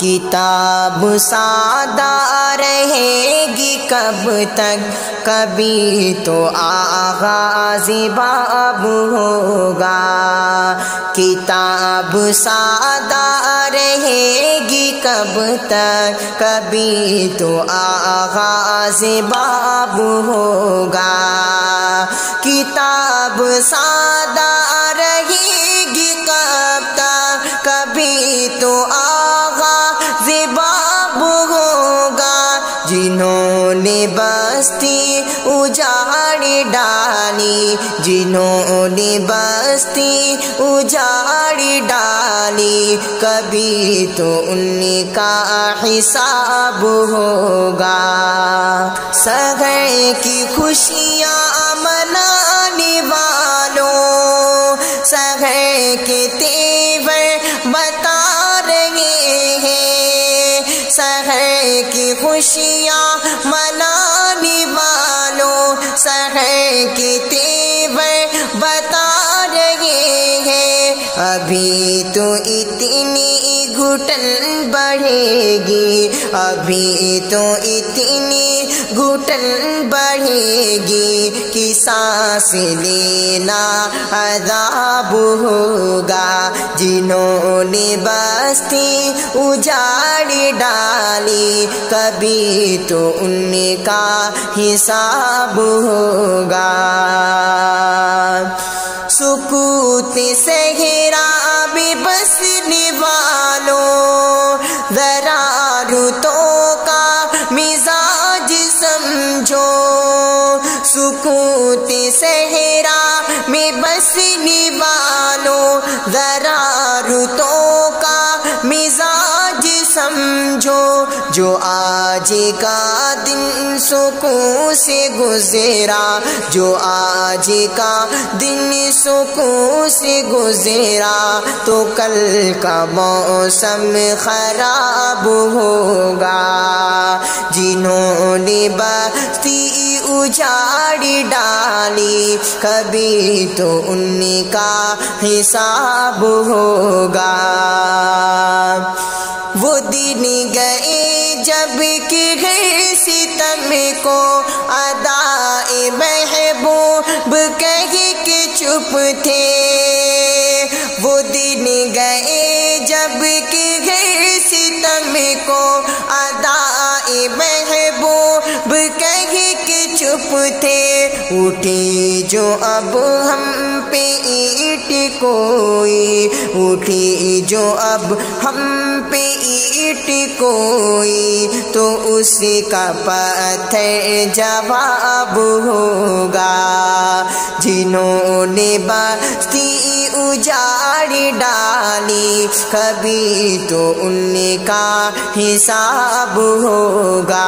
کتاب سادہ رہے گی کب تک، کبھی تو آغاز باب ہوگا۔ کتاب سادہ رہے گی کب تک، کبھی تو آغاز باب ہوگا۔ کتاب سادہ رہے گی کب تک، کبھی تو آغاز باب ہوگا۔ جنہوں نے بستی اجاڑ ڈالی، جنہوں نے بستی اجاڑ ڈالی، کبھی تو ان کا حساب ہوگا۔ سحر کی خوشیاں منانے والوں، سحر کے تیور بتا رہے ہیں، سحر کی خوشیاں منانے والوں، سحر کے تیور بتا رہے ہیں۔ ابھی تو اتنی گھٹن بڑھے گی، ابھی تو اتنی گھٹن بڑھے گی کہ سانس لینا عذاب ہوگا۔ جنہوں نے بستی اجاڑ ڈالی، کبھی تو ان کا حساب ہوگا۔ سکوت صحرا میں بسنے والوں، ذرا رتوں کا مزاج سمجھو۔ سکوت صحرا میں بسنے والوں، ذرا رتوں کا مزاج سمجھو۔ جو آج کا دن سکون سے گزرا، جو آج کا دن سکون سے گزرا، تو کل کا موسم خراب ہوگا۔ جنہوں نے بستی اجاڑ ڈالی، کبھی تو ان کا حساب ہوگا۔ وہ دن گئے جب کہ گھر ستم کو ادائے محبوب کہہ کے چپ تھے۔ وہ دن گئے جب کہ گھر ستم کو ادائے محبوب کہہ کے چپ تھے۔ اٹھی جو اب ہم پہ اینٹ کوئی، اٹھی جو اب ہم پہ اینٹ کوئی، تو اس کا پتھر جواب ہوگا۔ جنہوں نے بستی اجاڑ ڈالی، کبھی تو ان کا حساب ہوگا۔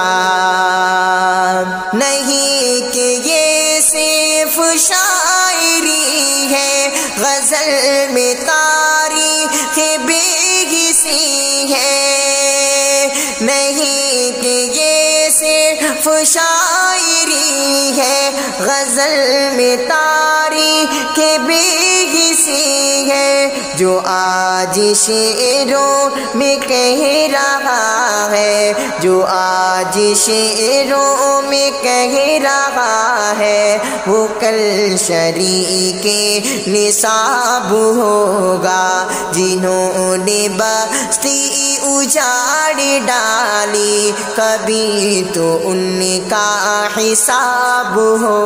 نہیں کہ یہ صرف شاعری ہے، غزل میں تاریخ بے حسی ہے۔ نہیں کہ یہ صرف شاعری ہے، غزل میں تاریخ بے حسی ہے۔ جو آج شعروں میں کہہ رہا ہے، جو آج شعروں میں کہہ رہا ہے، وہ کل شریک نصاب ہوگا۔ جنہوں نے بستی اجاڑ ڈالی، کبھی تو ان کا حساب ہوگا۔